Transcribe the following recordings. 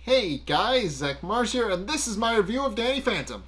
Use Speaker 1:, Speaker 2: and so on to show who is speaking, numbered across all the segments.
Speaker 1: Hey guys, Zack here, and this is my review of Danny Phantom.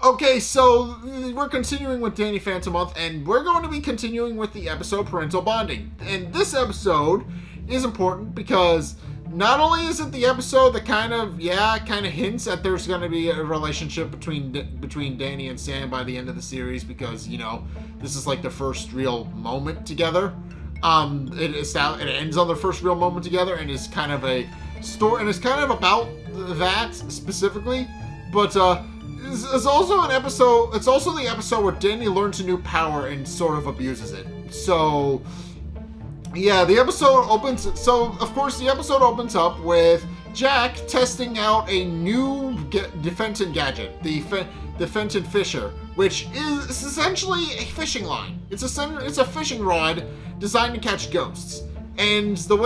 Speaker 1: Okay, so we're continuing with Danny Phantom Month, and we're going to be continuing with the episode Parental Bonding. And this episode is important because not only is it the episode that kind of hints that there's going to be a relationship between Danny and Sam by the end of the series, because this is like the first real moment together. It ends on the first real moment together, and is kind of a story, and it's kind of about that specifically. But it's also an episode. It's also the episode where Danny learns a new power and sort of abuses it. So yeah, the episode opens. So of course, the episode opens up with Jack testing out a new Fenton gadget, the Fenton Fisher, which is essentially a fishing line. It's a fishing rod designed to catch ghosts. And when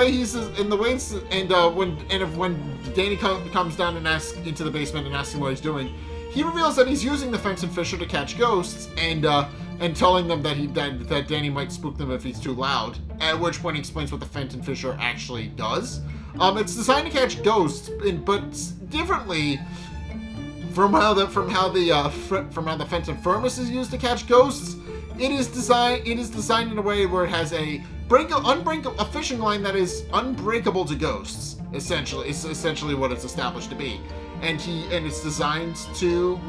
Speaker 1: Danny comes down and asks into the basement and asks him what he's doing, he reveals that he's using the Fenton Fisher to catch ghosts, and telling them that Danny might spook them if he's too loud. At which point he explains what the Fenton Fisher actually does. It's designed to catch ghosts, but differently from how the Fenton Furnace is used to catch ghosts. It is designed in a way where it has a fishing line that is unbreakable to ghosts. Essentially, it's essentially what it's established to be. And it's designed to,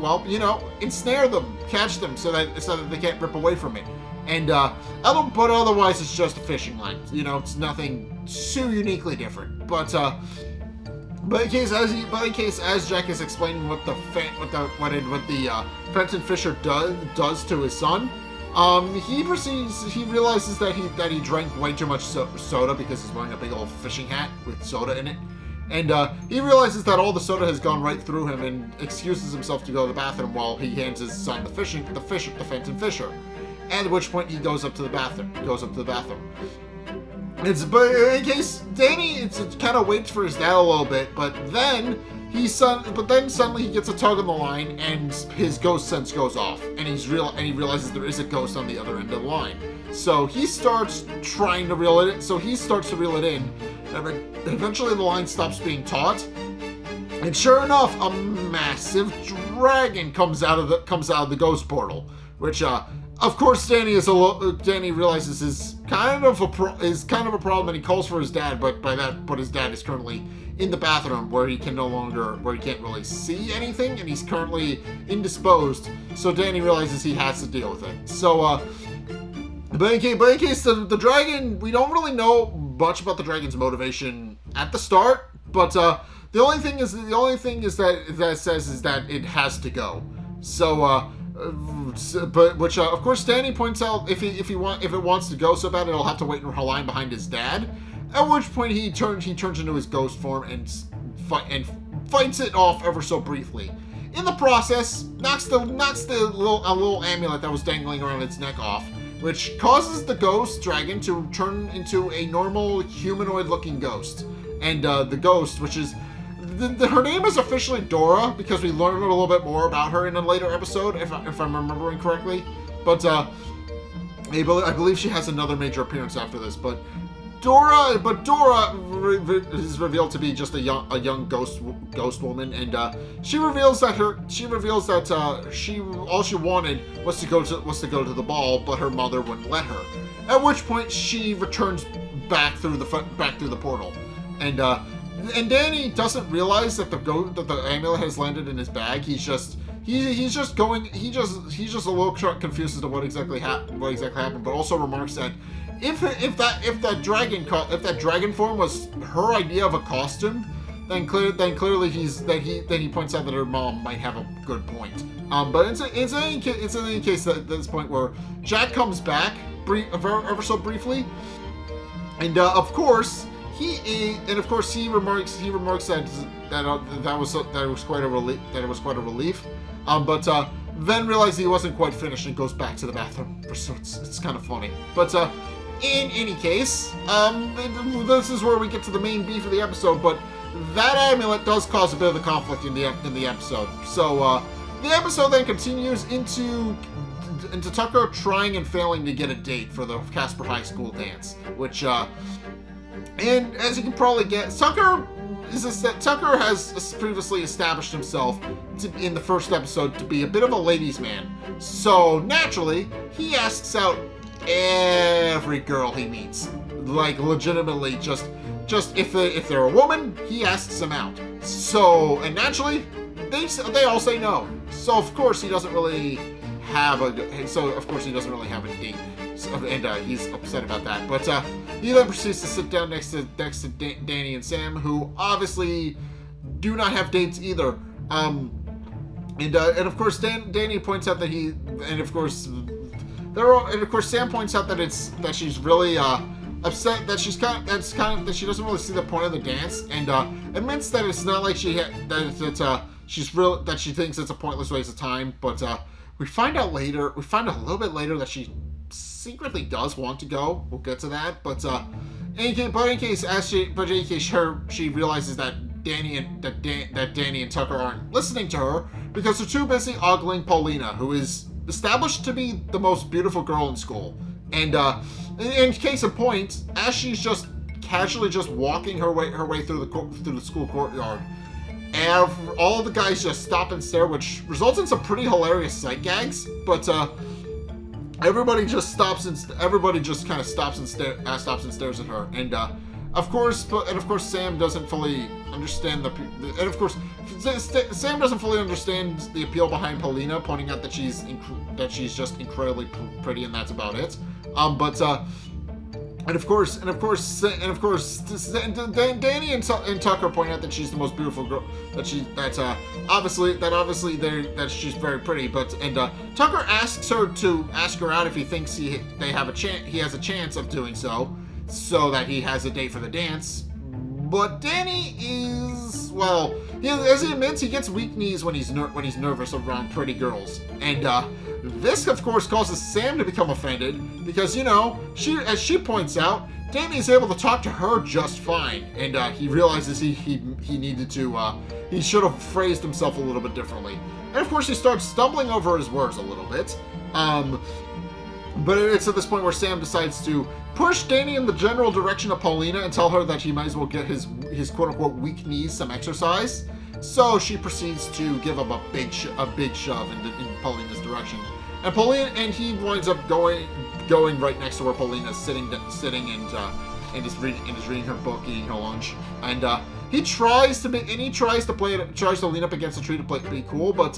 Speaker 1: ensnare them, catch them, so that they can't rip away from it. But otherwise, it's just a fishing line. It's nothing too uniquely different. But in case as Jack is explaining what the Fenton Fisher does to his son, he realizes that he drank way too much soda because he's wearing a big old fishing hat with soda in it. And he realizes that all the soda has gone right through him, and excuses himself to go to the bathroom while he hands his son the Fenton Fisher. At which point he goes up to the bathroom. But in case Danny kind of waits for his dad a little bit, but then suddenly he gets a tug on the line, and his ghost sense goes off, and he realizes there is a ghost on the other end of the line. So he starts trying to reel it in. So he starts to reel it in. Eventually, the line stops being taut, and sure enough, a massive dragon comes out of the ghost portal, which, of course, Danny realizes is kind of a problem, and he calls for his dad. But his dad is currently in the bathroom where he can't really see anything, and he's currently indisposed. So Danny realizes he has to deal with it. So, but in case the dragon, we don't really know much about the dragon's motivation at the start, but the only thing that it says is that it has to go. So, which of course Danny points out if it wants to go so bad, it'll have to wait in her line behind his dad. At which point he turns into his ghost form and fights it off ever so briefly. In the process, knocks the little amulet that was dangling around its neck off, which causes the ghost dragon to turn into a normal humanoid-looking ghost. And the ghost, which is her name is officially Dora, because we learn a little bit more about her in a later episode, if I'm remembering correctly. But I believe she has another major appearance after this. But Dora is revealed to be just a young ghost woman, and she reveals that all she wanted was to go to the ball, but her mother wouldn't let her. At which point she returns back through the portal, and Danny doesn't realize that the amulet has landed in his bag. He's just a little confused as to what exactly happened, but also remarks that if that dragon form was her idea of a costume, then clearly he points out that her mom might have a good point. But it's in any case at this point where Jack comes back ever so briefly, and of course he remarks that it was quite a relief. But then realizes he wasn't quite finished and goes back to the bathroom. So it's kind of funny. But in any case, this is where we get to the main beef of the episode. But that amulet does cause a bit of a conflict in the episode. So the episode then continues into Tucker trying and failing to get a date for the Casper High School dance, which and as you can probably guess, Tucker has previously established himself in the first episode to be a bit of a ladies' man. So naturally, he asks out every girl he meets, like legitimately, just if they're a woman, he asks them out. So and naturally, they all say no. So of course he doesn't really have a date. And he's upset about that. But he then proceeds to sit down next to Danny and Sam, who obviously do not have dates either. And of course Danny points out that Sam points out that she's really upset that she doesn't really see the point of the dance, and admits that it's not like she thinks it's a pointless waste of time. But we find out a little bit later that she secretly does want to go. We'll get to that, but in any case, she realizes that Danny and Tucker aren't listening to her because they're too busy ogling Paulina, who is established to be the most beautiful girl in school. And in case in point, as she's just casually just walking her way through the school courtyard, all the guys just stop and stare, which results in some pretty hilarious sight gags. But everybody just kind of stops and stares at her, and of course Sam doesn't fully understand Sam doesn't fully understand the appeal behind Paulina, pointing out that she's just incredibly pretty, and that's about it. And of course, Danny and Tucker point out that she's the most beautiful girl. That she's very pretty. And Tucker asks her out if he thinks he has a chance of doing so that he has a date for the dance. But Danny is, well, as he admits, he gets weak knees when he's nervous around pretty girls. And this, of course, causes Sam to become offended because, as she points out, Danny is able to talk to her just fine, and he realizes he should have phrased himself a little bit differently. And of course, he starts stumbling over his words a little bit. But it's at this point where Sam decides to push Danny in the general direction of Paulina and tell her that he might as well get his quote-unquote weak knees some exercise. So she proceeds to give him a big shove in Paulina's direction. And he winds up going right next to where Paulina's sitting and is reading her book, eating her lunch. And he tries to lean up against a tree to be cool, but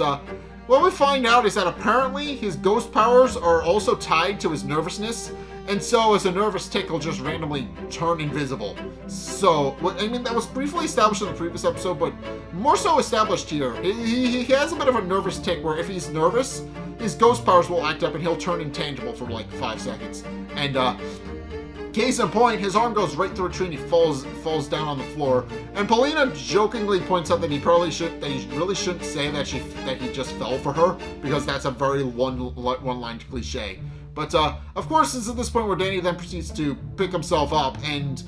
Speaker 1: what we find out is that apparently his ghost powers are also tied to his nervousness, and so as a nervous tick, he'll just randomly turn invisible. So, that was briefly established in the previous episode, but more so established here. He has a bit of a nervous tick where if he's nervous, his ghost powers will act up and he'll turn intangible for like 5 seconds. And case in point, his arm goes right through a tree and he falls down on the floor. And Paulina jokingly points out that he really shouldn't say that he just fell for her, because that's a very one-line cliche. But of course, it's at this point where Danny then proceeds to pick himself up, and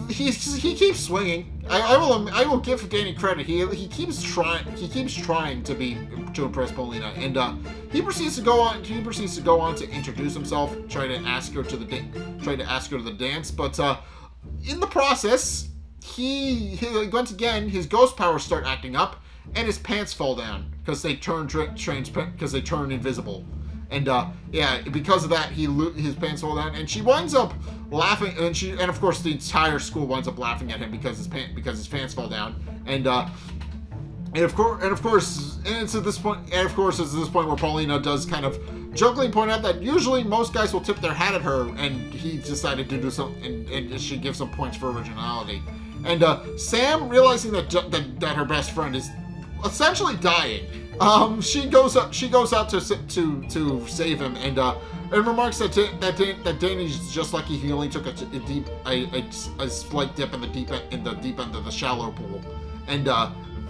Speaker 1: he keeps swinging. I will give Danny credit. He keeps trying to impress Paulina, and he proceeds to go on to introduce himself, try to ask her to the dance. But in the process, once again his ghost powers start acting up, and his pants fall down because they turn invisible. And because of that, his pants fall down, and she winds up laughing, and of course the entire school winds up laughing at him because his pants fall down, and it's at this point where Paulina does kind of jokingly point out that usually most guys will tip their hat at her, and he decided to do something, and she gives some points for originality. And Sam, realizing that her best friend is essentially dying, she goes out to save him, and remarks that Danny's just lucky he only took a slight dip in the deep end of the shallow pool. And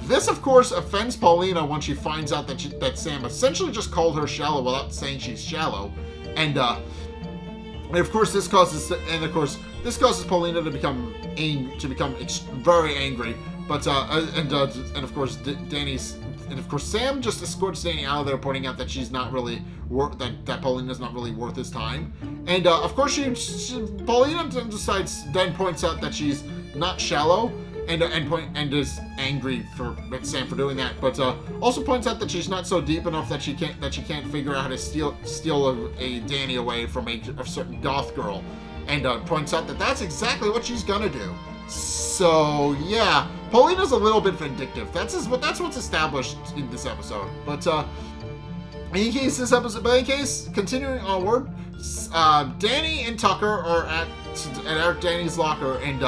Speaker 1: this, of course, offends Paulina when she finds out that Sam essentially just called her shallow without saying she's shallow. And of course this causes Paulina to become very angry. But and of course Sam just escorts Danny out of there, pointing out that she's not really that Paulina's not really worth his time. And of course Paulina then points out that she's not shallow. And is angry at Sam for doing that, but also points out that she's not so deep enough that she can't figure out how to steal a Danny away from a certain goth girl, and points out that that's exactly what she's gonna do. So yeah, Paulina's a little bit vindictive. That's what's established in this episode. But in case continuing onward, Danny and Tucker are at Danny's locker, and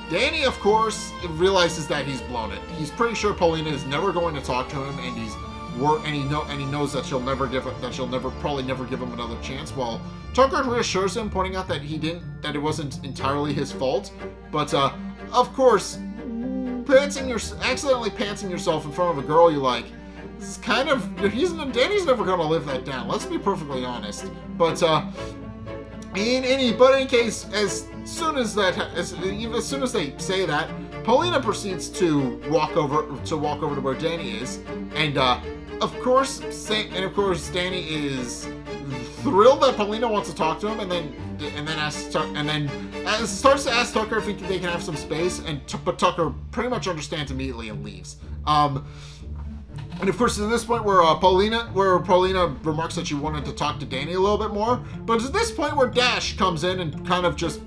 Speaker 1: Danny, of course, realizes that he's blown it. He's pretty sure Paulina is never going to talk to him, and he knows that she'll probably never give him another chance. While Tucker reassures him, pointing out that it wasn't entirely his fault. But of course, accidentally pantsing yourself in front of a girl you like, it's kind of Danny's never going to live that down. Let's be perfectly honest. But in any case, as soon as they say that, Paulina proceeds to walk over to where Danny is, and of course Danny is thrilled that Paulina wants to talk to him, and then starts to ask Tucker if they can have some space, but Tucker pretty much understands immediately and leaves. And of course, at this point where Paulina remarks that she wanted to talk to Danny a little bit more, but it's at this point where Dash comes in and kind of just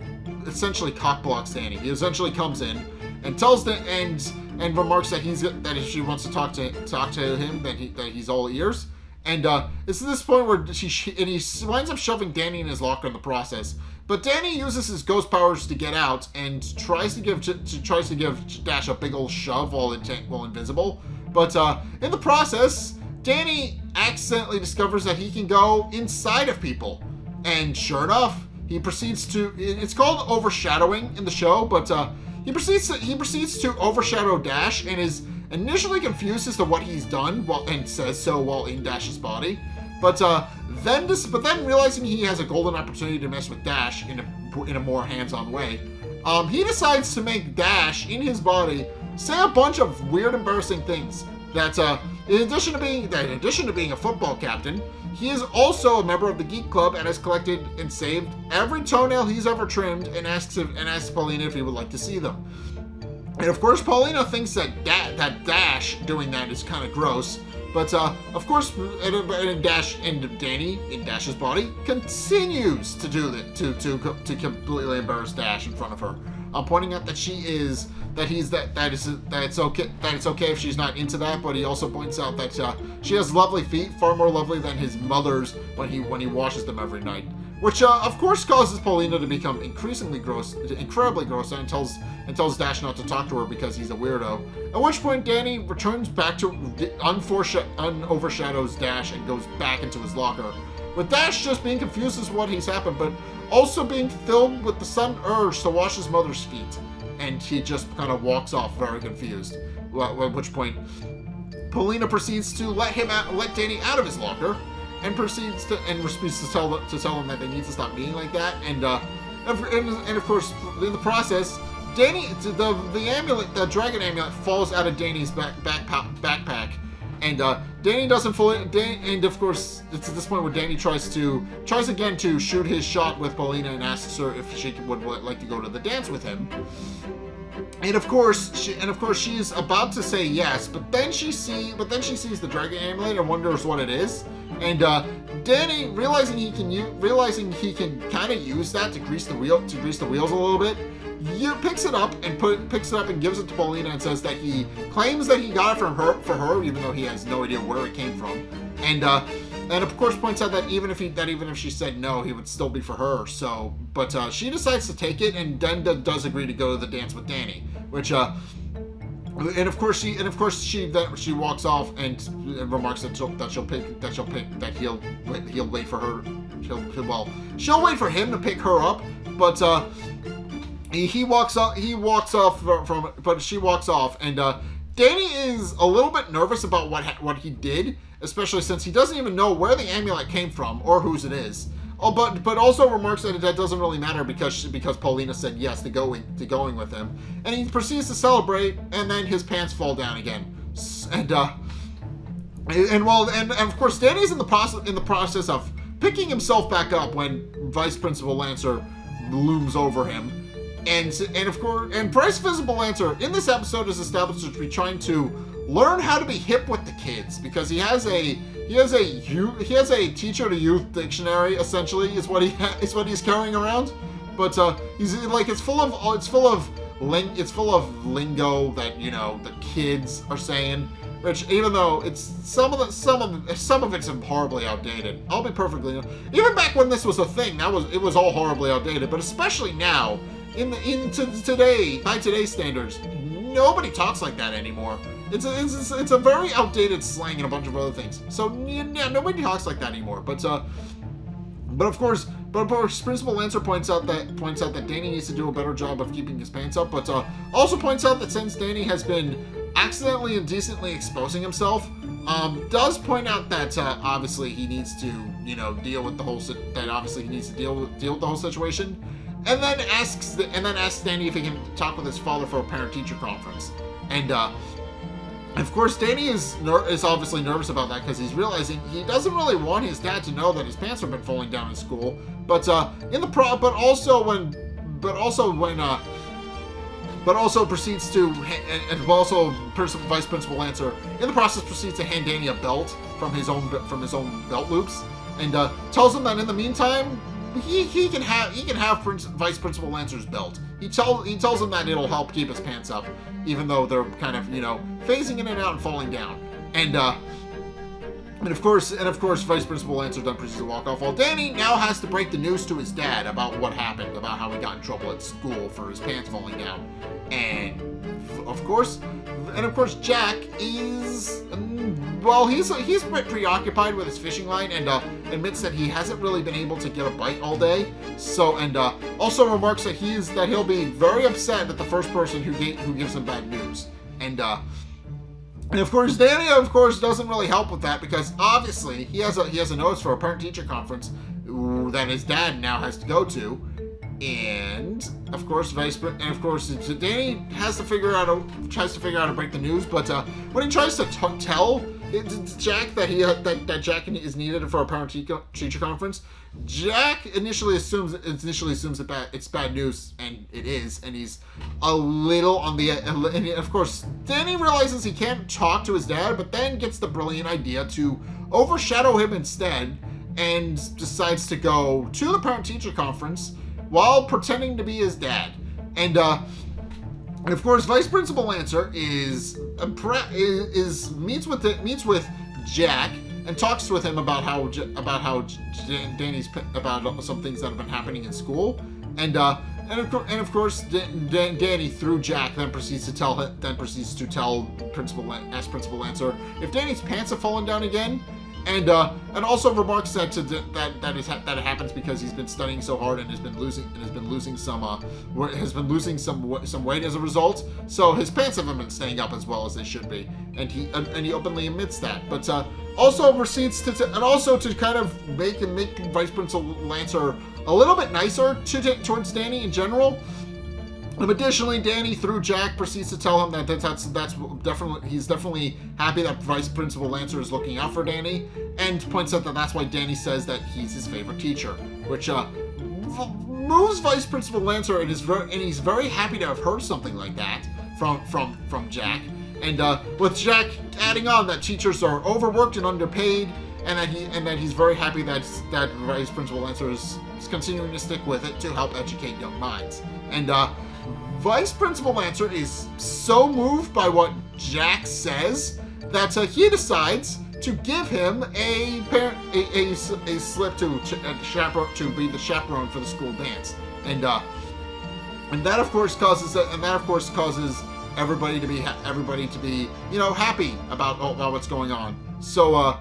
Speaker 1: essentially cockblocks Danny. He essentially comes in and tells and remarks that if she wants to talk to him, that he's all ears. And it's at this point where he winds up shoving Danny in his locker in the process. But Danny uses his ghost powers to get out and tries to give Dash a big old shove while invisible. But in the process, Danny accidentally discovers that he can go inside of people. And sure enough, he proceeds to... It's called overshadowing in the show, but he proceeds to overshadow Dash and is initially confused as to what he's done and says so while in Dash's body. But then realizing he has a golden opportunity to mess with Dash in a more hands-on way, he decides to make Dash in his body say a bunch of weird, embarrassing things. That in addition to being a football captain, he is also a member of the Geek Club and has collected and saved every toenail he's ever trimmed, and asks Paulina if he would like to see them. And of course, Paulina thinks that Dash doing that is kind of gross. But of course, Dash and Danny in Dash's body continues to do that to completely embarrass Dash in front of her. Pointing out that it's okay if she's not into that, but he also points out that she has lovely feet, far more lovely than his mother's when he washes them every night. Which of course causes Paulina to become incredibly gross, and tells Dash not to talk to her because he's a weirdo. At which point Danny returns back to unovershadows Dash and goes back into his locker, with Dash just being confused as to what has happened, but also being filled with the sudden urge to wash his mother's feet, and he just kind of walks off very confused. At which point Paulina proceeds to let Danny out of his locker, and proceeds to tell them that they need to stop being like that, and of course in the process, Danny, the dragon amulet falls out of Danny's backpack, and Danny doesn't fully. And of course, it's at this point where Danny tries again to shoot his shot with Paulina and asks her if she would like to go to the dance with him. And of course, she's about to say yes, but then she sees the dragon amulet and wonders what it is. And Danny, realizing he can kind of use that to grease the wheels a little bit, picks it up and gives it to Paulina and says that he claims that he got it for her, even though he has no idea where it came from. And of course points out that even if she said no, he would still be for her. So, but she decides to take it, and then does agree to go to the dance with Danny, which and of course she walks off and remarks that he'll wait for her. She'll wait for him to pick her up, but she walks off, and Danny is a little bit nervous about what he did, especially since he doesn't even know where the amulet came from or whose it is. but also remarks that doesn't really matter because Paulina said yes to going with him, and he proceeds to celebrate, and then his pants fall down again, and of course Danny's in the process of picking himself back up when Vice Principal Lancer looms over him. And of course, Vice Principal Lancer in this episode is established to be trying to learn how to be hip with the kids, because he has a teacher to youth dictionary, essentially, is what he's carrying around. But he's like it's full of lingo that the kids are saying. Which, even though it's some of it's horribly outdated, I'll be perfectly honest. Even back when this was a thing, it was all horribly outdated. But especially now, by today's standards, nobody talks like that anymore. It's a very outdated slang and a bunch of other things. So yeah, nobody talks like that anymore. But of course, Principal Lancer points out that Danny needs to do a better job of keeping his pants up. But also points out that since Danny has been accidentally and decently exposing himself, does point out that obviously he needs to deal with the whole situation, and then asks Danny if he can talk with his father for a parent-teacher conference. And of course, Danny is obviously nervous about that because he's realizing he doesn't really want his dad to know that his pants have been falling down in school. But Vice Principal Lancer in the process proceeds to hand Danny a belt from his own belt loops, and tells him that in the meantime he can have Vice Principal Lancer's belt. He tells him that it'll help keep his pants up, even though they're kind of phasing in and out and falling down. And of course, Vice Principal Lancer then proceeds to walk off, while Danny now has to break the news to his dad about what happened, about how he got in trouble at school for his pants falling down. And of course, Jack is he's preoccupied with his fishing line, and admits that he hasn't really been able to get a bite all day. So, and also remarks that he'll be very upset at the first person who gives him bad news. And of course, Danny doesn't really help with that, because obviously he has a notice for a parent-teacher conference that his dad now has to go to, and of course Danny tries to figure out how to break the news. But when he tries to tell Jack that Jack is needed for a parent-teacher conference, Jack initially assumes that it's bad news, and it is, and he's a little on the. And of course, Danny realizes he can't talk to his dad, but then gets the brilliant idea to overshadow him instead, and decides to go to the parent-teacher conference while pretending to be his dad. And of course, Vice Principal Lancer meets with Jack and talks with him about Danny's about some things that have been happening in school. And of course, Danny through Jack then proceeds to tell Principal Lancer if Danny's pants have fallen down again. And also remarks that it happens because he's been studying so hard and has been losing some weight as a result. So his pants haven't been staying up as well as they should be, and he openly admits that. But also proceeds to kind of make Vice Principal Lancer a little bit nicer towards Danny in general. Additionally, Danny through Jack proceeds to tell him that he's definitely happy that Vice Principal Lancer is looking out for Danny, and points out that that's why Danny says that he's his favorite teacher, which moves Vice Principal Lancer, and he's very happy to have heard something like that from Jack, and with Jack adding on that teachers are overworked and underpaid, and that he's very happy that Vice Principal Lancer is continuing to stick with it to help educate young minds. And Vice Principal Lancer is so moved by what Jack says that he decides to give him a slip to be the chaperone for the school dance, and that of course causes everybody to be happy about what's going on. So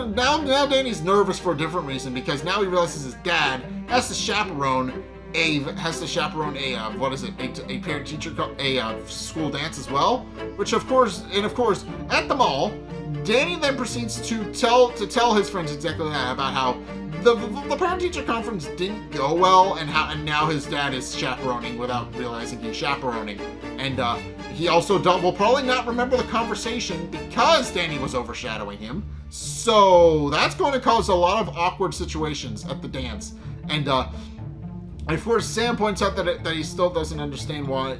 Speaker 1: now Danny's nervous for a different reason, because now he realizes his dad has to chaperone a parent-teacher school dance as well, which of course at the mall Danny then proceeds to tell his friends exactly that, about how the parent-teacher conference didn't go well, and now his dad is chaperoning without realizing he's chaperoning, and he also will probably not remember the conversation because Danny was overshadowing him. So that's going to cause a lot of awkward situations at the dance, and of course, Sam points out that he still doesn't understand why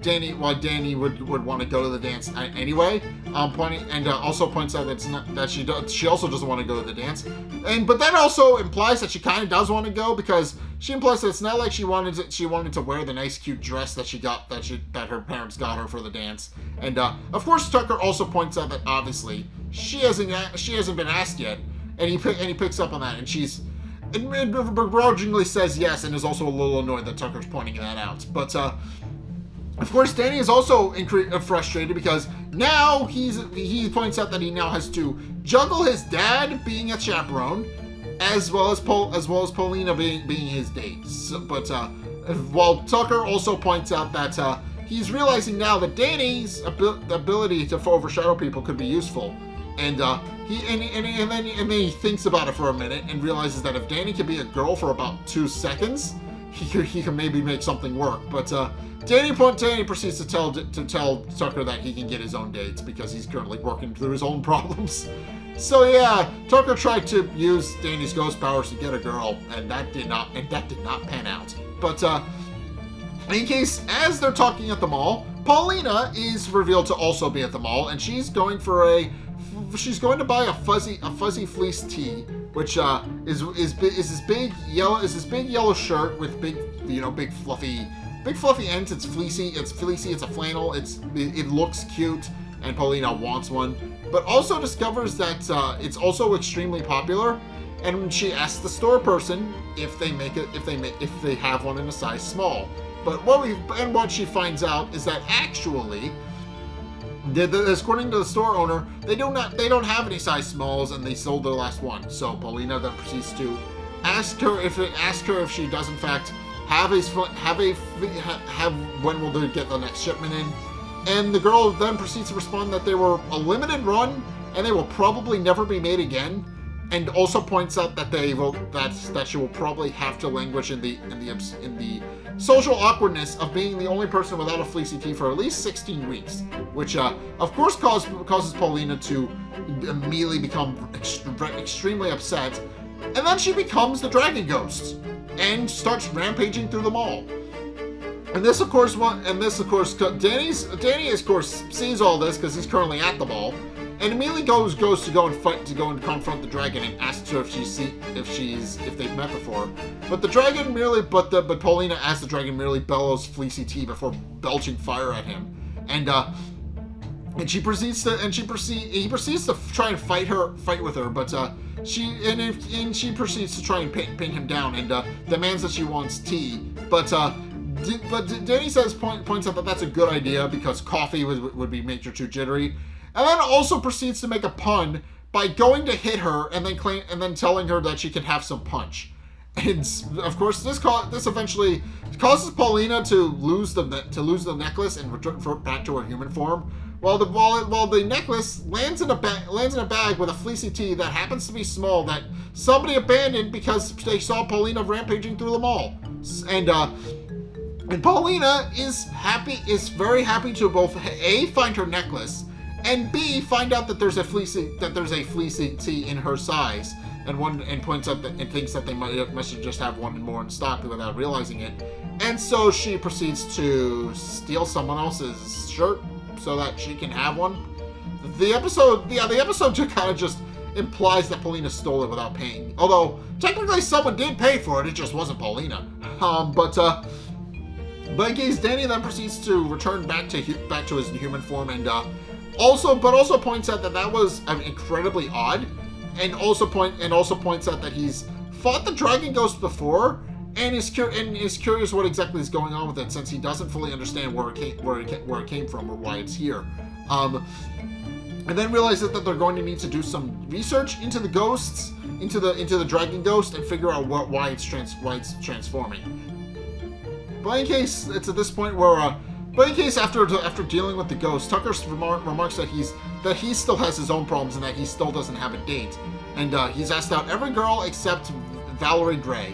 Speaker 1: Danny would want to go to the dance anyway. Also points out that she also doesn't want to go to the dance, but that also implies that she kind of does want to go, because she implies that it's not like she wanted to wear the nice cute dress that her parents got her for the dance. And of course, Tucker also points out that obviously she hasn't been asked yet, and he picks up on that, and she's. And begrudgingly says yes, and is also a little annoyed that Tucker's pointing that out. But, of course, Danny is also frustrated because now he points out that he now has to juggle his dad being a chaperone, as well as Paulina being his date. But while Tucker also points out that he's realizing now that Danny's ability to overshadow people could be useful. And then he thinks about it for a minute and realizes that if Danny could be a girl for about 2 seconds, he can maybe make something work. But Danny proceeds to tell Tucker that he can get his own dates because he's currently working through his own problems. So yeah, Tucker tried to use Danny's ghost powers to get a girl, and that did not pan out. But in case, as they're talking at the mall, Paulina is revealed to also be at the mall, and she's going to buy a fuzzy fleece tee, which is this big yellow shirt with big fluffy ends. It's fleecy. It's a flannel. It looks cute, and Paulina wants one, but also discovers that it's also extremely popular. And she asks the store person if they have one in a size small. But what she finds out is that actually, according to the store owner, they don't have any size smalls, and they sold their last one. So Paulina then proceeds to ask her if she does in fact when will they get the next shipment in, and the girl then proceeds to respond that they were a limited run and they will probably never be made again, and also points out that that she will probably have to languish in the social awkwardness of being the only person without a fleecy tee for at least 16 weeks, which of course causes Paulina to immediately become extremely upset, and then she becomes the dragon ghost and starts rampaging through the mall. And this of course Danny of course sees all this because he's currently at the mall, and immediately goes to go and confront the dragon and asks her if they've met before. But but Paulina, as the dragon, merely bellows fleecy tea before belching fire at him, and he proceeds to try and fight with her, but she proceeds to try and pin him down and demands that she wants tea, but Danny points out that that's a good idea because coffee would make her too jittery. And then also proceeds to make a pun by going to hit her and then telling her that she can have some punch. And of course, this eventually causes Paulina to lose the necklace and revert back to her human form. While the necklace lands in a bag with a fleecy tee that happens to be small that somebody abandoned because they saw Paulina rampaging through the mall. And Paulina is very happy to both A, find her necklace, and B, find out that there's a fleecy tee in her size, and points out and thinks that they must just have one more in stock without realizing it, and so she proceeds to steal someone else's shirt so that she can have one. The episode just implies that Paulina stole it without paying, although technically someone did pay for it. It just wasn't Paulina. But in case, Danny then proceeds to return back to his human form, and also points out that was incredibly odd, and also points out that he's fought the dragon ghost before, and is curious what exactly is going on with it, since he doesn't fully understand where it came from or why it's here. And then realizes that they're going to need to do some research into the ghosts, into the dragon ghost, and figure out why it's transforming. But in case, it's at this point where But in case after dealing with the ghost, Tucker remarks that he still has his own problems and that he still doesn't have a date. And he's asked out every girl except Valerie Gray,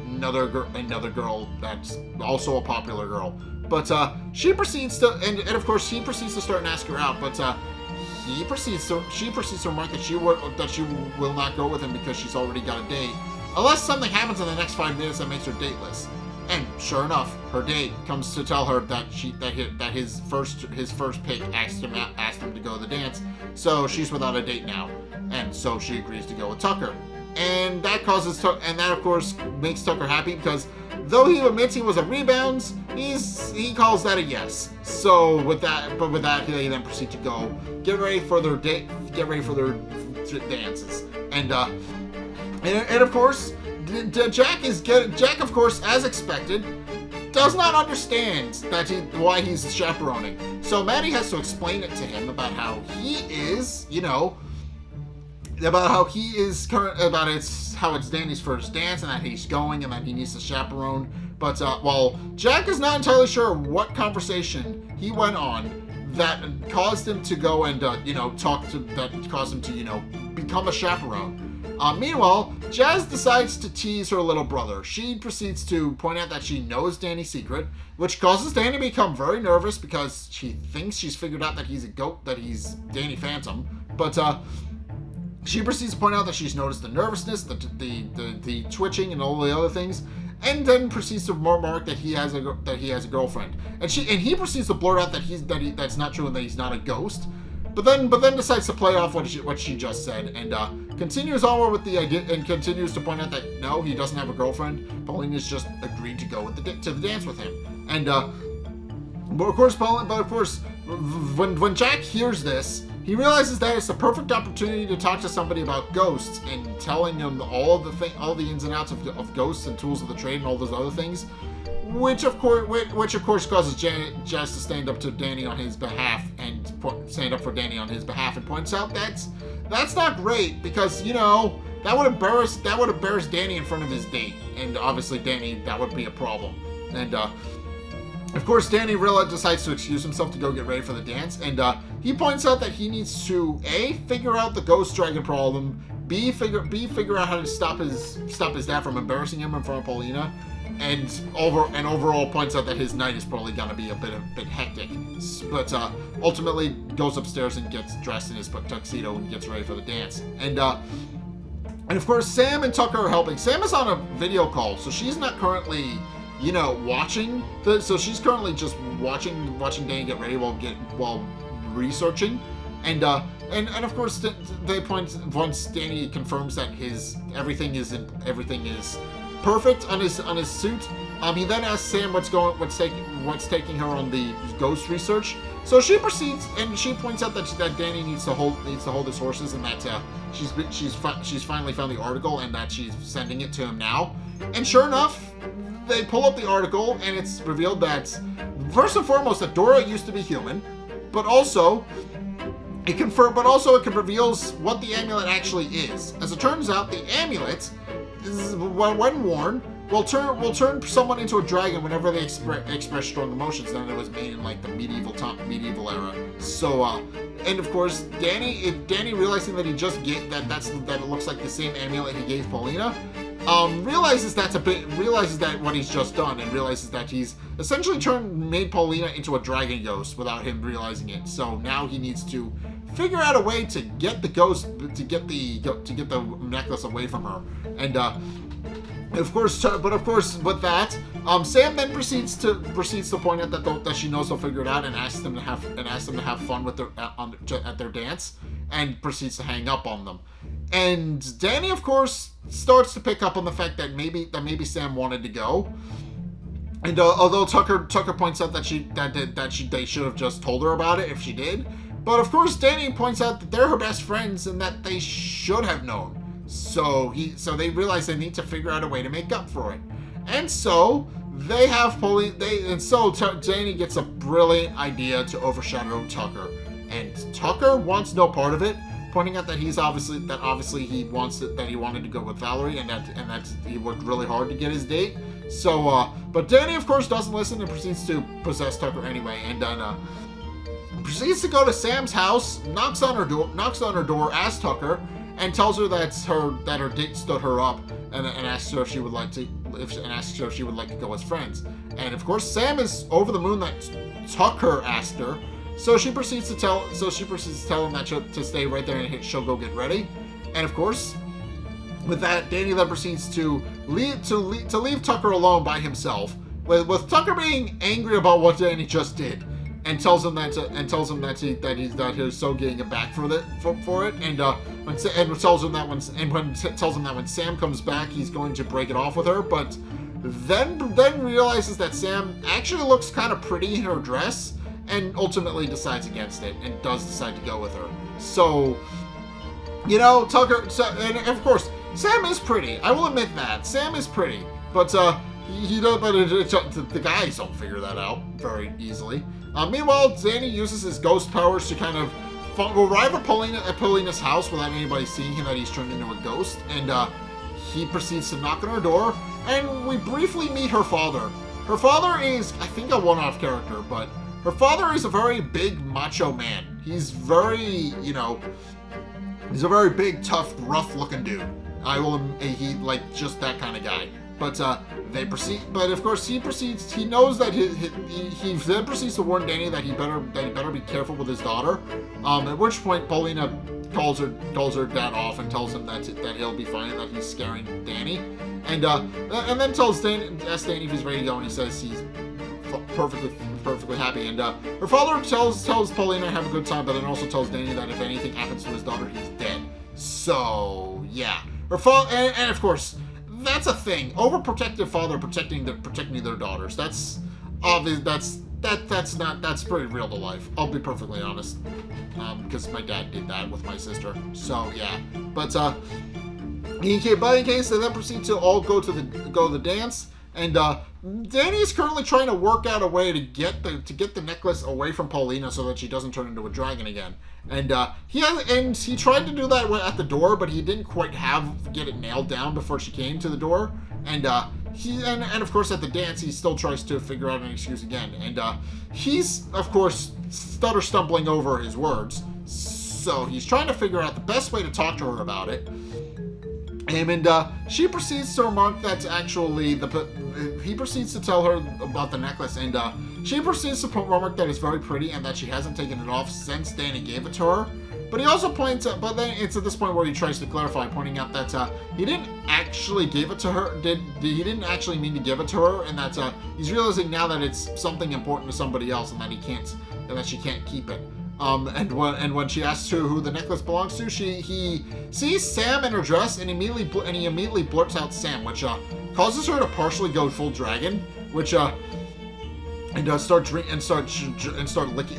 Speaker 1: another girl that's also a popular girl. But she proceeds to, and of course he proceeds to start and ask her out. But she proceeds to remark that she will not go with him because she's already got a date, unless something happens in the next 5 minutes that makes her dateless. And sure enough, her date comes to tell her that his first pick asked him to go to the dance, so she's without a date now, and so she agrees to go with Tucker. And that of course makes Tucker happy because though he admits he was a rebound, he calls that a yes. So with that, they then proceed to go get ready for their dances, and of course Jack of course, as expected, does not understand why he's chaperoning. So Maddie has to explain it to him about how he is, how it's Danny's first dance and that he's going and that he needs to chaperone. But while Jack is not entirely sure what conversation he went on that caused him to go and become a chaperone. Meanwhile, Jazz decides to tease her little brother. She proceeds to point out that she knows Danny's secret, which causes Danny to become very nervous because she thinks she's figured out that he's a goat, that he's Danny Phantom. But she proceeds to point out that she's noticed the nervousness, the twitching, and all the other things, and then proceeds to remark that he has a girlfriend. And he proceeds to blurt out that that's not true and that he's not a ghost. But then decides to play off what she just said, and continues onward with the idea, and continues to point out that no, he doesn't have a girlfriend. Paulina's just agreed to go to the dance with him, and but of course, when Jack hears this, he realizes that it's the perfect opportunity to talk to somebody about ghosts and telling him all the ins and outs of ghosts and tools of the trade and all those other things. Which of course causes Jazz to stand up to Danny on his behalf and points out that's not great because that would embarrass Danny in front of his date, and obviously Danny, that would be a problem. And of course Danny decides to excuse himself to go get ready for the dance, and he points out that he needs to A, figure out the ghost dragon problem, B, figure out how to stop his dad from embarrassing him in front of Paulina. And overall points out that his night is probably gonna be a bit hectic, but ultimately goes upstairs and gets dressed in his tuxedo and gets ready for the dance. And of course Sam and Tucker are helping. Sam is on a video call, so she's not currently watching. So she's currently just watching Danny get ready while researching. And of course they point once Danny confirms that everything is perfect on his suit. He then asks Sam what's taking her on the ghost research. So she proceeds and she points out that Danny needs to hold his horses, and that she's finally found the article and that she's sending it to him now. And sure enough, they pull up the article and it's revealed that first and foremost that Dora used to be human, but also it reveals what the amulet actually is. As it turns out, the amulet, when worn, will turn someone into a dragon whenever they express strong emotions. Then it was made in like the medieval era. So and of course Danny realizing that he just gave that it looks like the same amulet he gave Paulina, realizes that what he's just done, and realizes that he's essentially made Paulina into a dragon ghost without him realizing it. So now he needs to figure out a way to get the ghost, to get the necklace away from her. And of course with that, Sam then proceeds to point out that she knows they'll figure it out, and asks them to have fun with at their dance, and proceeds to hang up on them. And Danny, of course, starts to pick up on the fact that maybe Sam wanted to go. And although Tucker points out that they should have just told her about it if she did, but of course Danny points out that they're her best friends and that they should have known. So they realize they need to figure out a way to make up for it. And so they have Danny gets a brilliant idea to overshadow Tucker, and Tucker wants no part of it, pointing out that he wanted to go with Valerie, and that he worked really hard to get his date. So, but Danny, of course, doesn't listen and proceeds to possess Tucker anyway, and then proceeds to go to Sam's house, knocks on her door as Tucker, and tells her that her date stood her up, and asks her if she would like to go as friends. And of course, Sam is over the moon that Tucker asked her. So she proceeds to tell him that to stay right there and she'll go get ready. And of course, with that, Danny then proceeds to leave Tucker alone by himself, with Tucker being angry about what Danny just did, and tells him that he's so getting it back for it, and tells him that when Sam comes back, he's going to break it off with her, but then realizes that Sam actually looks kind of pretty in her dress, and ultimately decides against it and does decide to go with her. So, Tucker, and of course, Sam is pretty. I will admit that Sam is pretty, but the guys don't figure that out very easily. Meanwhile, Danny uses his ghost powers to kind of arrive at Paulina's house without anybody seeing him that he's turned into a ghost, and he proceeds to knock on her door, and we briefly meet her father. Her father is, I think, a one-off character, but her father is a very big macho man. He's very, he's a very big, tough, rough-looking dude. Just that kind of guy. But of course he knows that he then proceeds to warn Danny that he better be careful with his daughter. At which point Paulina calls her dad off and tells him that he'll be fine and that he's scaring Danny. And then asks Danny if he's ready to go, and he says he's perfectly happy. And her father tells Paulina to have a good time, but then also tells Danny that if anything happens to his daughter, he's dead. So yeah, her father, and of course, that's a thing. Overprotective father protecting their daughters. That's obvious. That's pretty real to life. I'll be perfectly honest, because my dad did that with my sister. So yeah, but in case they then proceed to all go to the dance, and Danny is currently trying to work out a way to get the necklace away from Paulina so that she doesn't turn into a dragon again. And he tried to do that at the door, but he didn't quite get it nailed down before she came to the door. And of course at the dance he still tries to figure out an excuse again. And he's of course stumbling over his words. So he's trying to figure out the best way to talk to her about it. And she proceeds to remark that actually he proceeds to tell her about the necklace, and she proceeds to remark that it's very pretty and that she hasn't taken it off since Danny gave it to her. But he also points out, but then it's at this point where he tries to clarify, pointing out that he didn't actually give it to her. He didn't actually mean to give it to her, and that he's realizing now that it's something important to somebody else, and that she can't keep it. And when she asks who the necklace belongs to, he sees Sam in her dress, and he immediately blurts out Sam, which causes her to partially go full dragon, which start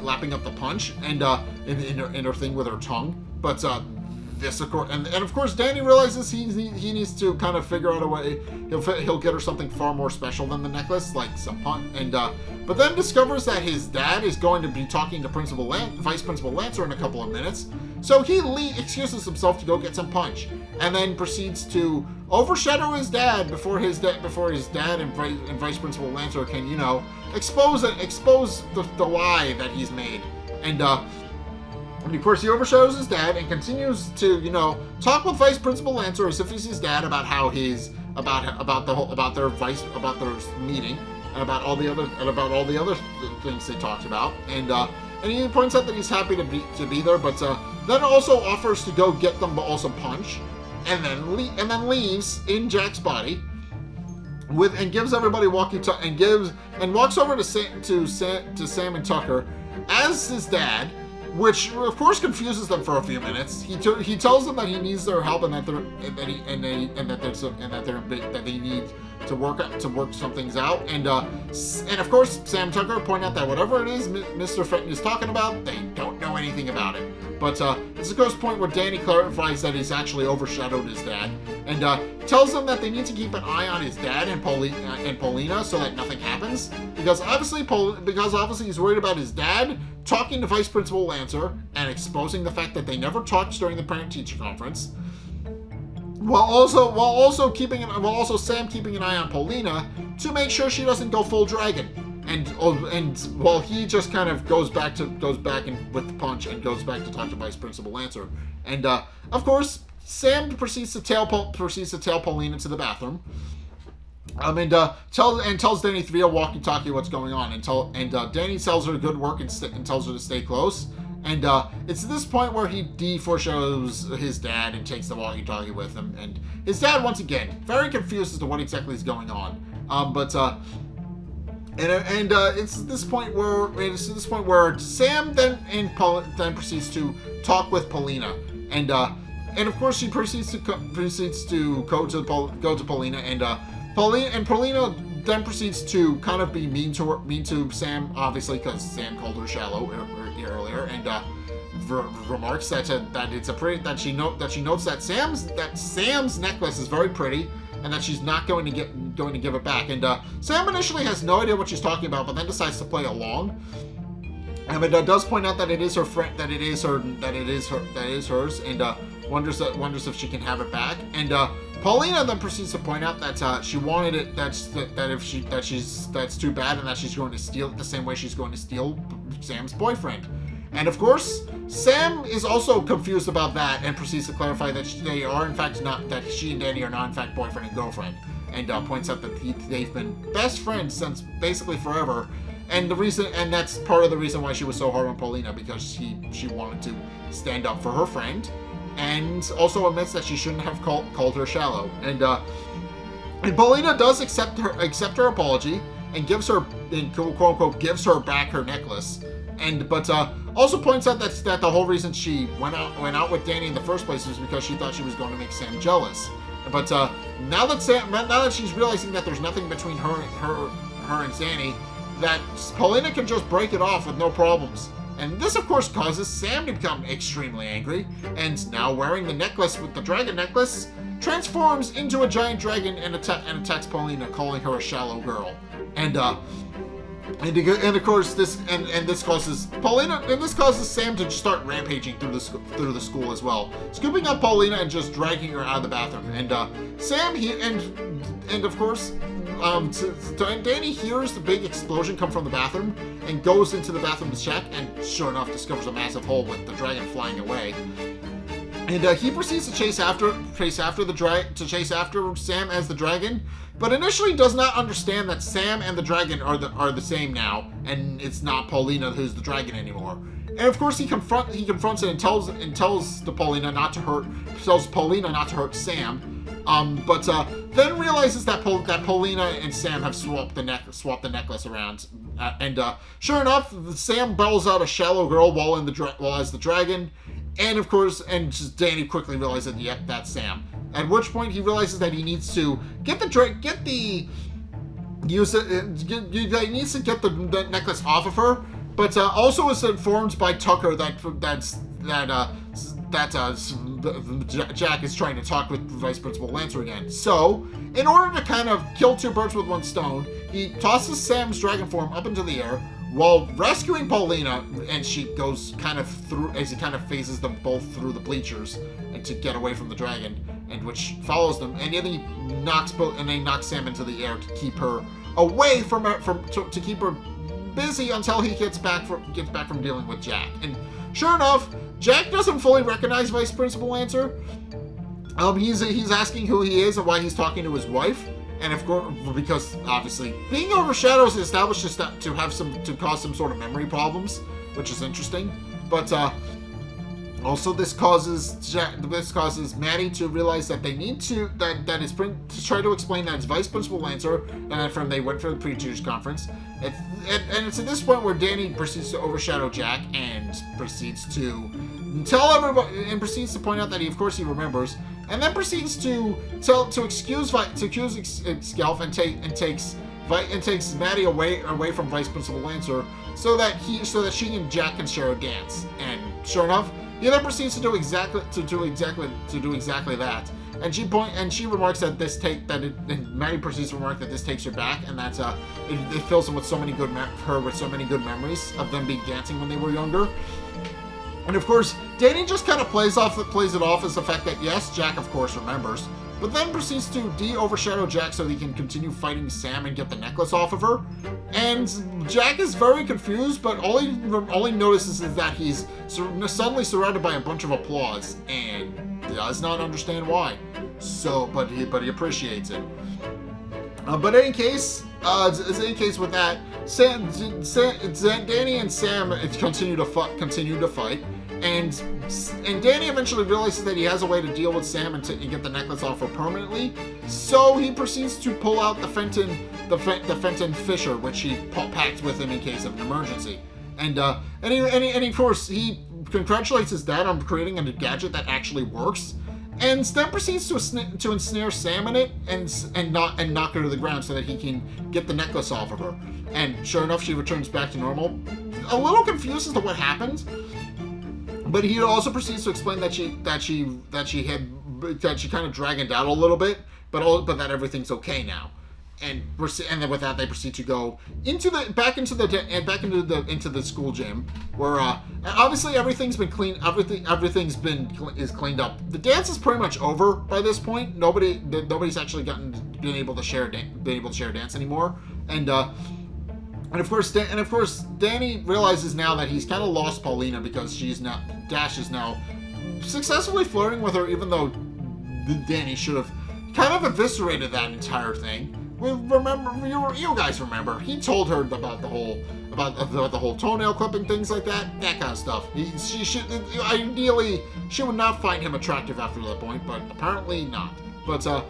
Speaker 1: lapping up the punch, and in her thing with her tongue. But this of course, and of course Danny realizes he needs to kind of figure out a way he'll get her something far more special than the necklace, like some punch, and but then discovers that his dad is going to be talking to Vice Principal Lancer in a couple of minutes, so he excuses himself to go get some punch, and then proceeds to overshadow his dad before his dad and Vice Principal Lancer can expose the lie that he's made. And of course, he overshadows his dad and continues to, talk with Vice Principal Lancer as if he's his dad about how about their meeting and about all the other things they talked about. And he points out that he's happy to be there, but then also offers to go get them also punch, and then leaves in Jack's body and gives everybody walkie-talkie and walks over to Sam and Tucker as his dad, which of course confuses them for a few minutes. He tells them that he needs their help and that they need to work some things out. And of course Sam and Tucker point out that whatever it is Mr. Fenton is talking about, they don't know anything about it. But it's a ghost point where Danny clarifies that he's actually overshadowed his dad, and tells them that they need to keep an eye on his dad and Paulina so that nothing happens, because obviously he's worried about his dad talking to Vice Principal Lancer and exposing the fact that they never talked during the parent-teacher conference. while also Sam keeping an eye on Paulina to make sure she doesn't go full dragon. And while he just kind of goes back and with the punch and goes back to talk to Vice Principal Lancer. And of course, Sam proceeds to tail Paulina to the bathroom. Tells Danny via walkie-talkie what's going on. And Danny tells her good work and tells her to stay close. And it's at this point where he foreshadows his dad and takes the walkie-talkie with him. And his dad, once again, very confused as to what exactly is going on. It's this point where Sam then proceeds to talk with Paulina, and of course she proceeds to go to Paulina, and Paulina then proceeds to kind of be mean to Sam, obviously because Sam called her shallow earlier, and remarks that she notes that Sam's necklace is very pretty. And that she's not going to give it back. And Sam initially has no idea what she's talking about, but then decides to play along. And does point out that it is her friend, that it is hers, and wonders if she can have it back. And Paulina then proceeds to point out that she wanted it. That's too bad, and that she's going to steal it the same way she's going to steal Sam's boyfriend. And of course, Sam is also confused about that and proceeds to clarify that they are in fact not, that she and Danny are not in fact boyfriend and girlfriend, and points out that they've been best friends since basically forever. And that's part of the reason why she was so hard on Paulina, because she wanted to stand up for her friend, and also admits that she shouldn't have called her shallow. And Paulina does accept her apology and gives her, quote unquote, gives her back her necklace. But also points out that the whole reason she went out with Danny in the first place was because she thought she was going to make Sam jealous. But now that she's realizing that there's nothing between her and Danny, that Paulina can just break it off with no problems. And this, of course, causes Sam to become extremely angry, and now wearing the necklace with the dragon necklace, transforms into a giant dragon and attacks Paulina, calling her a shallow girl. And of course this causes Paulina, and this causes Sam to start rampaging through the school as well, scooping up Paulina and just dragging her out of the bathroom. And of course, Danny hears the big explosion come from the bathroom and goes into the bathroom to check, and sure enough discovers a massive hole with the dragon flying away. And he proceeds to chase after Sam as the dragon, but initially does not understand that Sam and the dragon are the same now, and it's not Paulina who's the dragon anymore. And of course he confronts it and tells Paulina not to hurt Sam. But then realizes that Paulina and Sam have swapped the necklace around, and sure enough, Sam bells out a shallow girl while as the dragon. And of course, Danny quickly realizes that, yep, that's Sam. At which point he realizes that he needs to get the necklace off of her, but also is informed by Tucker that Jack is trying to talk with Vice Principal Lancer again. So, in order to kind of kill two birds with one stone, he tosses Sam's dragon form up into the air, while rescuing Paulina, and she goes kind of through, as he kind of phases them both through the bleachers and to get away from the dragon, and which follows them, and then he knocks Sam into the air to keep her away to keep her busy until he gets back from dealing with Jack. And sure enough, Jack doesn't fully recognize Vice Principal Lancer. He's asking who he is and why he's talking to his wife. And of course, because obviously being overshadowed is established to cause some sort of memory problems, which is interesting. But also this causes Maddie to realize that they need to try to explain that it's Vice Principal Lancer, from they went for the pre-teachers conference. And it's at this point where Danny proceeds to overshadow Jack and proceeds to tell everybody, and proceeds to point out that he remembers, and then proceeds to excuse Skelf and takes Maddie away from Vice Principal Lancer so that she and Jack can share a dance. And sure enough, he then proceeds to do exactly that. And she remarks that and Maddie proceeds to remark that this takes her back, and that it fills him with so many good memories of them being dancing when they were younger. And of course, Danny just kind of plays it off as the fact that yes, Jack of course remembers, but then proceeds to overshadow Jack so he can continue fighting Sam and get the necklace off of her. And Jack is very confused, but all he notices is that he's suddenly surrounded by a bunch of applause and does not understand why. So, but he appreciates it. But in any case with that, Danny and Sam continue to fight, and Danny eventually realizes that he has a way to deal with Sam and get the necklace off her permanently. So he proceeds to pull out the Fenton Fisher, which he packed with him in case of an emergency. And of course he congratulates his dad on creating a gadget that actually works. And then proceeds to ensnare Sam in it and knock her to the ground so that he can get the necklace off of her. And sure enough, she returns back to normal. A little confused as to what happened, but he also proceeds to explain that she kind of dragoned out a little bit, but that everything's okay now. And then with that, they proceed to go back into the school gym, where obviously everything's been cleaned. Everything's been cleaned up. The dance is pretty much over by this point. Nobody's actually been able to share a dance anymore. And of course, Danny realizes now that he's kind of lost Paulina because Dash is now successfully flirting with her, even though Danny should have kind of eviscerated that entire thing. You guys remember, he told her about the whole toenail clipping, things like that kind of stuff. Ideally, she would not find him attractive after that point, but apparently not. But of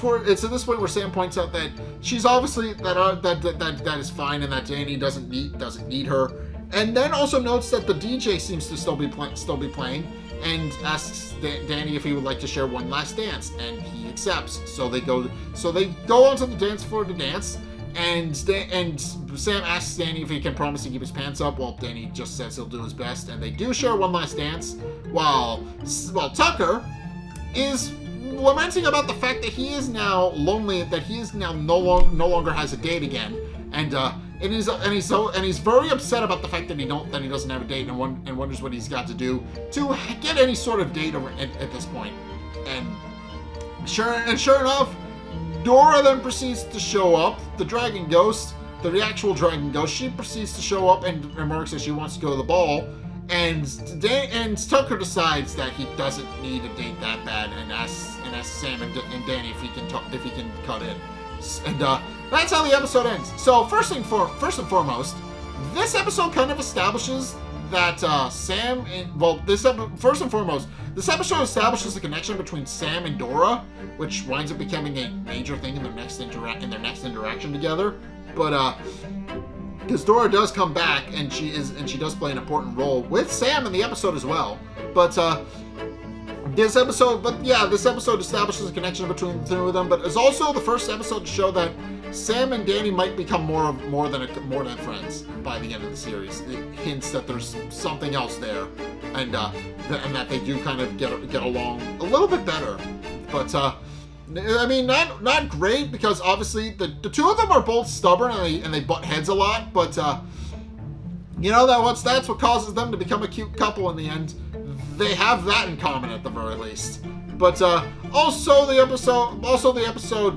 Speaker 1: course, it's at this point where Sam points out that she's obviously that is fine and that Danny doesn't need her, and then also notes that the DJ seems to still be playing. And asks Danny if he would like to share one last dance, and he accepts. So they go onto the dance floor to dance, and Sam asks Danny if he can promise to keep his pants up. Well, Danny just says he'll do his best, and they do share one last dance. While Tucker is lamenting about the fact that he is now lonely, that he is now no longer has a date again, and he's very upset about the fact that he doesn't have a date, and wonders what he's got to do to get any sort of date at this point. And sure enough, Dora then proceeds to show up. The dragon ghost, the actual dragon ghost, she proceeds to show up and remarks that she wants to go to the ball. And Tucker decides that he doesn't need a date that bad, and asks Sam and Danny if he can cut in. And that's how the episode ends. So first and foremost, this episode kind of establishes that first and foremost, this episode establishes the connection between Sam and Dora, which winds up becoming a major thing in their next interaction together. But because Dora does come back and she does play an important role with Sam in the episode as well. But this episode establishes a connection between the two of them, but it's also the first episode to show that Sam and Danny might become more than friends by the end of the series. It hints that there's something else there, and that they do kind of get along a little bit better. But I mean, not great, because obviously the two of them are both stubborn and they butt heads a lot. But that's what causes them to become a cute couple in the end. They have that in common at the very least. But also the episode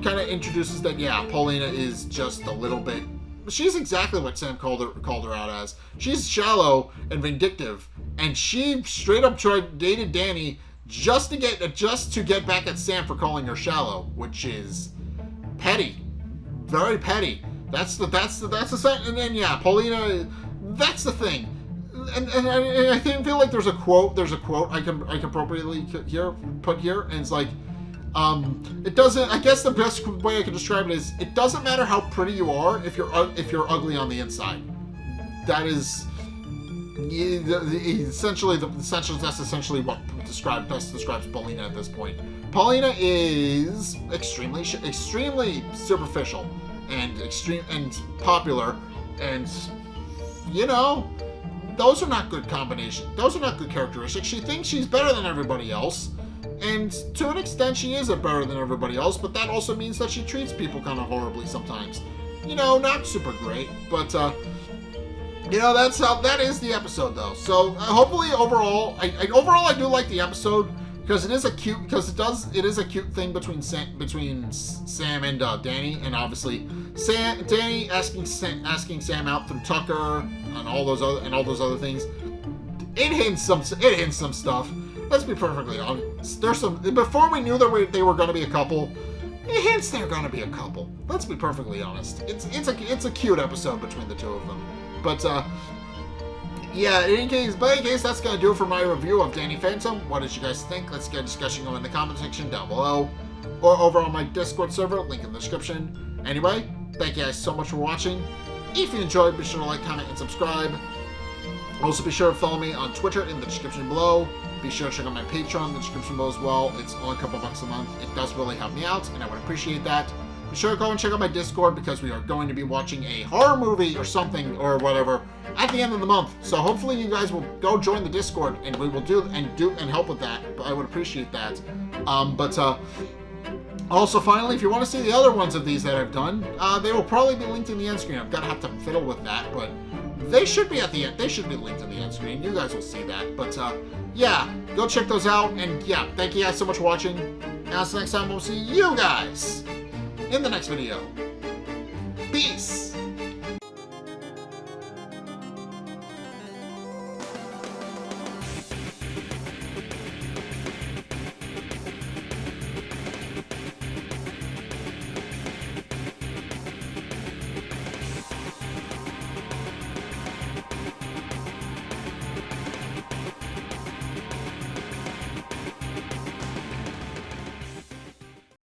Speaker 1: kind of introduces that Paulina is just a little bit. She's exactly what Sam called her out as. She's shallow and vindictive, and she straight up dated Danny just to get back at Sam for calling her shallow, which is petty, very petty. That's the and then Paulina. That's the thing. And I feel like there's a quote I can appropriately put here, and it's like, it doesn't. I guess the best way I can describe it is, it doesn't matter how pretty you are if you're ugly on the inside. That is essentially that's essentially what best describes Paulina at this point. Paulina is extremely superficial and extreme and popular, and those are not good combinations. Those are not good characteristics. She thinks she's better than everybody else, and to an extent she is better than everybody else, but that also means that she treats people kind of horribly sometimes. Not super great, but You know, that is the episode, though. So hopefully, overall, I do like the episode because it is a cute thing between Sam and Danny, and obviously Danny asking Sam out through Tucker and all those other things. It hints some stuff. Let's be perfectly honest. There's some before we knew that they were going to be a couple. It hints they're going to be a couple. Let's be perfectly honest. It's a cute episode between the two of them. But yeah, in any case, that's going to do it for my review of Danny Phantom. What did you guys think? Let's get a discussion going in the comment section down below or over on my Discord server, link in the description. Anyway, thank you guys so much for watching. If you enjoyed, be sure to like, comment, and subscribe. Also, be sure to follow me on Twitter in the description below. Be sure to check out my Patreon in the description below as well. It's only a couple bucks a month. It does really help me out, and I would appreciate that. Be sure to go and check out my Discord because we are going to be watching a horror movie or something or whatever at the end of the month. So hopefully you guys will go join the Discord and we will do and help with that. I would appreciate that. Also, finally, if you want to see the other ones of these that I've done, they will probably be linked in the end screen. I'm gonna have to fiddle with that, but they should be at the end. They should be linked in the end screen. You guys will see that. But yeah, go check those out. And yeah, thank you guys so much for watching. And until next time, we'll see you guys in the next video. Peace.